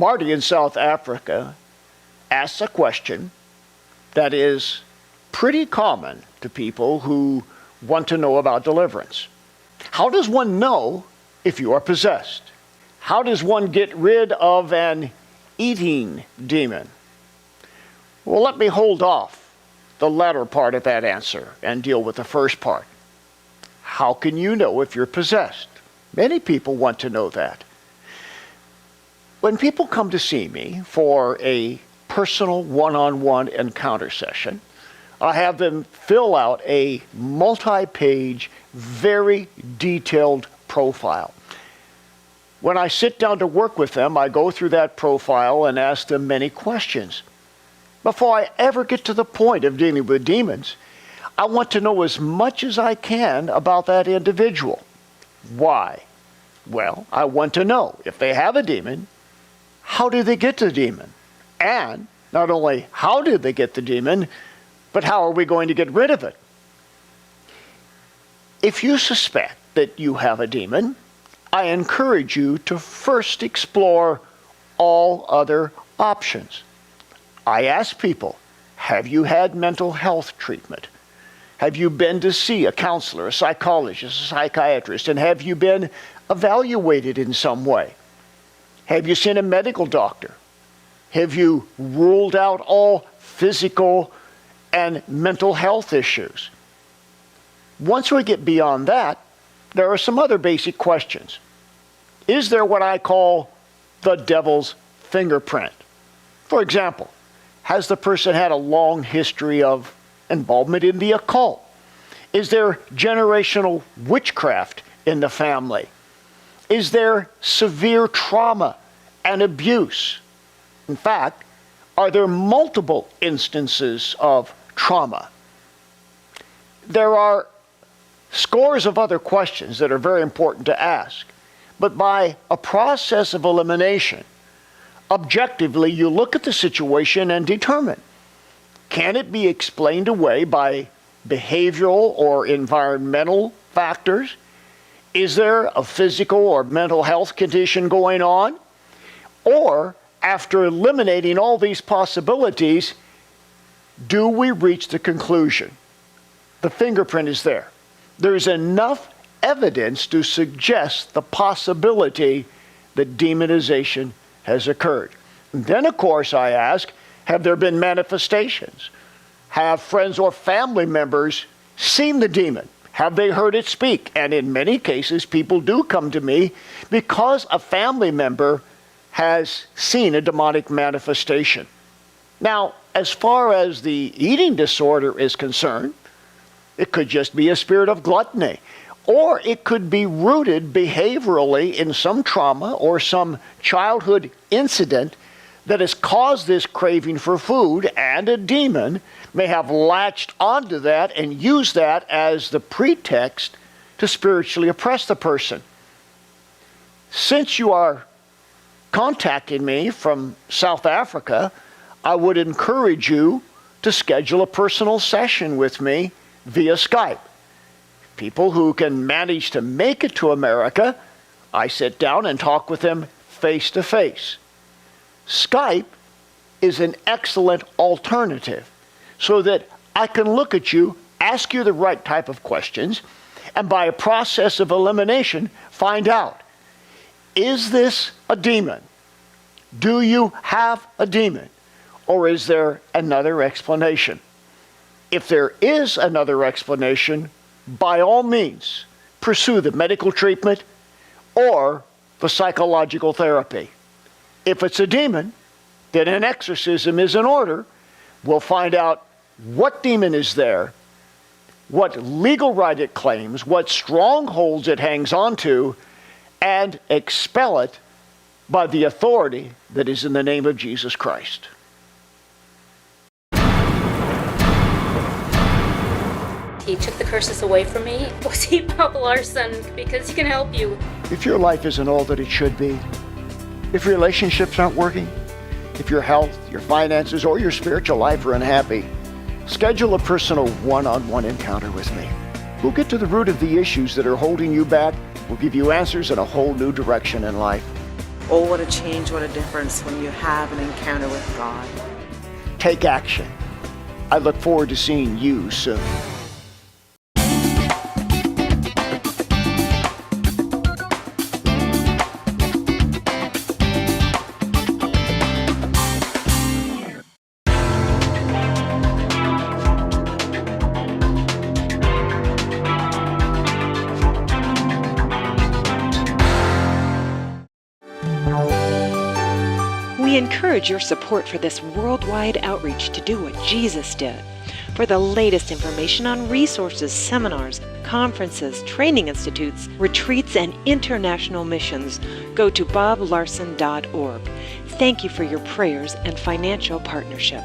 Martie in South Africa asks a question that is pretty common to people who want to know about deliverance. How does one know if you are possessed? How does one get rid of an eating demon? Well, let me hold off the latter part of that answer and deal with the first part. How can you know if you're possessed? Many people want to know that. When people come to see me for a personal one-on-one encounter session, I have them fill out a multi-page, very detailed profile. When I sit down to work with them, I go through that profile and ask them many questions. Before I ever get to the point of dealing with demons, I want to know as much as I can about that individual. Why? Well, I want to know if they have a demon, how did they get the demon? And not only how did they get the demon, but how are we going to get rid of it? If you suspect that you have a demon, I encourage you to first explore all other options. I ask people, have you had mental health treatment? Have you been to see a counselor, a psychologist, a psychiatrist, and have you been evaluated in some way? Have you seen a medical doctor? Have you ruled out all physical and mental health issues? Once we get beyond that, there are some other basic questions. Is there what I call the devil's fingerprint? For example, has the person had a long history of involvement in the occult? Is there generational witchcraft in the family? Is there severe trauma and abuse? In fact, are there multiple instances of trauma? There are scores of other questions that are very important to ask, but by a process of elimination, objectively you look at the situation and determine, can it be explained away by behavioral or environmental factors? Is there a physical or mental health condition going on? Or, after eliminating all these possibilities, do we reach the conclusion? The fingerprint is there. There's enough evidence to suggest the possibility that demonization has occurred. And then, of course, I ask, have there been manifestations? Have friends or family members seen the demon? Have they heard it speak? And in many cases, people do come to me because a family member has seen a demonic manifestation. Now, as far as the eating disorder is concerned, it could just be a spirit of gluttony, or it could be rooted behaviorally in some trauma or some childhood incident that has caused this craving for food, and a demon may have latched onto that and used that as the pretext to spiritually oppress the person. Since you are contacting me from South Africa, I would encourage you to schedule a personal session with me via Skype. People who can manage to make it to America, I sit down and talk with them face to face. Skype is an excellent alternative so that I can look at you, ask you the right type of questions, and by a process of elimination, find out, is this a demon? Do you have a demon? Or is there another explanation? If there is another explanation, by all means, pursue the medical treatment or the psychological therapy. If it's a demon, then an exorcism is in order. We'll find out what demon is there, what legal right it claims, what strongholds it hangs on to, and expel it by the authority that is in the name of Jesus Christ. He took the curses away from me. Go see Bob Larson because he can help you. If your life isn't all that it should be, if relationships aren't working, if your health, your finances, or your spiritual life are unhappy, schedule a personal one-on-one encounter with me. We'll get to the root of the issues that are holding you back. We'll give you answers and a whole new direction in life. Oh, what a change, what a difference when you have an encounter with God. Take action. I look forward to seeing you soon. We encourage your support for this worldwide outreach to do what Jesus did. For the latest information on resources, seminars, conferences, training institutes, retreats, and international missions, go to boblarson.org. Thank you for your prayers and financial partnership.